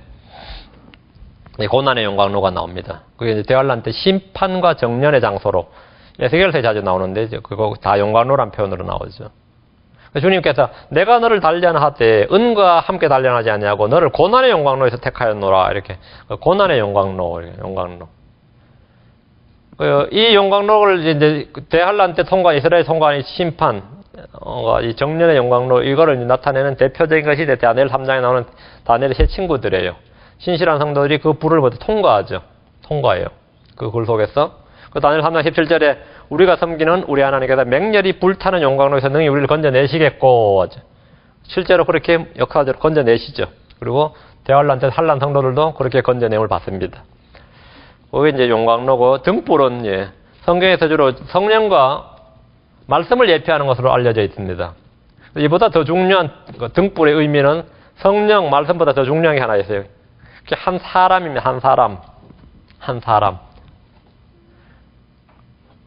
고난의 영광로가 나옵니다. 그게 이제 대환란 때 심판과 정련의 장소로 에스겔서에 자주 나오는데 그거 다 영광로란 표현으로 나오죠. 주님께서 내가 너를 단련하되 은과 함께 단련하지 않냐고 너를 고난의 영광로에서 택하였노라 이렇게 고난의 영광로. 이 영광로를 이제 대환란 때 통과한 이스라엘 통과한 이 심판, 이 정년의 영광로 이거를 이제 나타내는 대표적인 것이 다니엘 3장에 나오는 다니엘의 세 친구들이에요. 신실한 성도들이 그 불을 모두 통과해요. 그 굴 속에서. 그 다니엘 3장 17절에 우리가 섬기는 우리 하나님께서 맹렬히 불타는 영광로에서 능히 우리를 건져내시겠고 실제로 그렇게 역사적으로 건져내시죠. 그리고 대환란 때 환란 성도들도 그렇게 건져냄을 받습니다. 그게 이제 영광로고 등불은 예, 성경에서 주로 성령과 말씀을 예표하는 것으로 알려져 있습니다. 이보다 더 중요한 등불의 의미는 성령, 말씀보다 더 중요한 게 하나 있어요. 그게 한 사람입니다. 한 사람.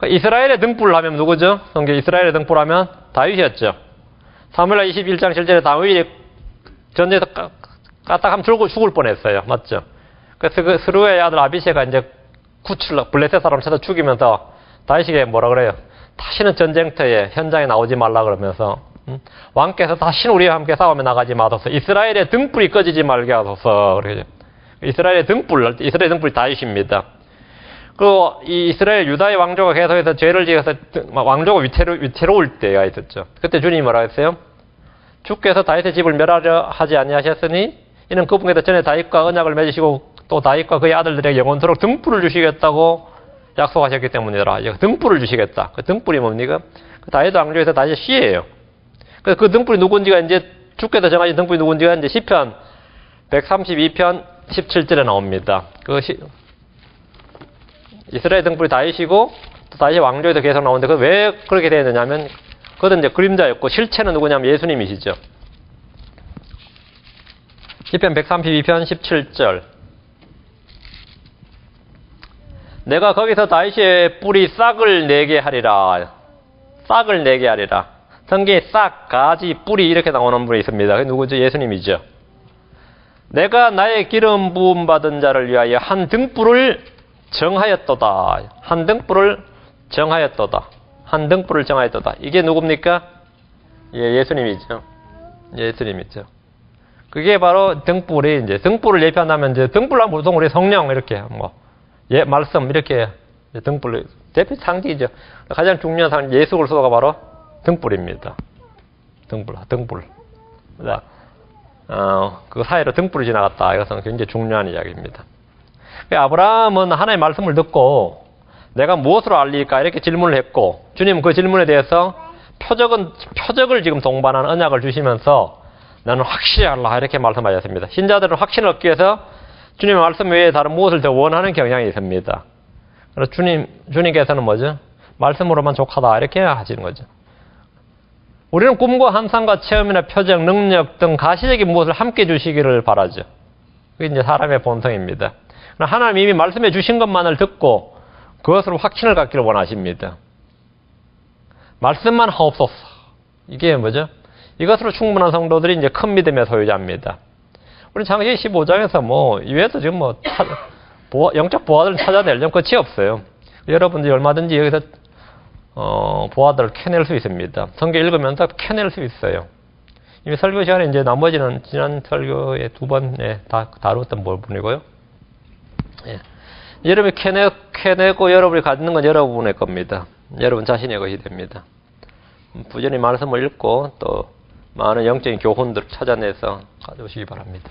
이스라엘의 등불을 하면 누구죠? 성경 이스라엘의 등불 하면 다윗이었죠. 사무엘하 21장 7절에 다윗이 전쟁에서 까딱하면 죽을 뻔했어요. 맞죠? 그래서 그 스루의 아들 아비새가 이제 블레셋 사람 찾아 죽이면서 다윗에게 뭐라 그래요? 다시는 전쟁터에 현장에 나오지 말라 그러면서 왕께서 다시는 우리와 함께 싸움에 나가지 마소서. 이스라엘의 등불이 꺼지지 말게 하소서. 그러죠. 이스라엘 등불이 다윗입니다. 그리고 이 이스라엘 유다의 왕조가 계속해서 죄를 지어서 왕조가 위태로울 때가 있었죠. 그때 주님이 뭐라 했어요? 주께서 다윗의 집을 멸하려 하지 아니하셨으니 이는 그분께서 전에 다윗과 언약을 맺으시고 또 다윗과 그의 아들들에게 영원토록 등불을 주시겠다고 약속하셨기 때문이더라. 등불을 주시겠다. 그 등불이 뭡니까? 그 다윗 왕조에서 다윗의 시예요. 그래서 그 등불이 누군지가 이제 주께서 정하신 등불이 누군지가 이제 시편 132편 17절에 나옵니다. 이스라엘 등불이 다윗이고 또 다윗의 왕조에서 계속 나오는데 그 왜 그렇게 되느냐면 그것은 이제 그림자였고 실체는 누구냐면 예수님이시죠. 시편 132편 17절. 내가 거기서 다윗의 뿔이 싹을 내게 하리라. 싹을 내게 하리라. 성경에 싹, 가지, 뿔이 이렇게 나오는 분이 있습니다. 그게 누구죠? 예수님이죠. 내가 나의 기름 부음 받은 자를 위하여 한 등불을 정하였도다. 한 등불을 정하였도다. 한 등불을 정하였도다. 이게 누굽니까? 예수님이죠. 예수님이죠. 그게 바로 등불이 이제 등불을 예표한다면 이제 등불은 보통 우리 성령 이렇게 뭐 말씀 이렇게 등불 대표 상징이죠. 가장 중요한 상징 예수 그리스도가 바로 등불입니다. 등불. 그 사이로 등불이 지나갔다. 이것은 굉장히 중요한 이야기입니다. 아브라함은 하나님의 말씀을 듣고 내가 무엇으로 알릴까 이렇게 질문을 했고 주님 그 질문에 대해서 표적을 지금 동반하는 언약을 주시면서 나는 확실히 알라 이렇게 말씀하셨습니다. 신자들은 확신을 얻기 위해서 주님의 말씀 외에 다른 무엇을 더 원하는 경향이 있습니다. 그래서 주님께서는 뭐죠? 말씀으로만 족하다 이렇게 하시는 거죠. 우리는 꿈과 환상과 체험이나 표적, 능력 등 가시적인 무엇을 함께 주시기를 바라죠. 그게 이제 사람의 본성입니다. 하나님 이미 말씀해 주신 것만을 듣고 그것으로 확신을 갖기를 원하십니다. 말씀만 하옵소서. 이게 뭐죠? 이것으로 충분한 성도들이 이제 큰 믿음의 소유자입니다. 우리 창세기 15장에서 뭐 이외에도 지금 뭐 영적 보화들을 찾아내려면 끝이 없어요. 여러분들이 얼마든지 여기서 보화들을 캐낼 수 있습니다. 성경 읽으면서 캐낼 수 있어요. 이미 설교 시간에 이제 나머지는 지난 설교에 2번 다 다루었던 부분이고요. 예. 여러분이 캐내고 여러분이 갖는 건 여러분의 겁니다. 여러분 자신의 것이 됩니다. 부지런히 말씀을 읽고 또 많은 영적인 교훈들을 찾아내서 가져오시기 바랍니다.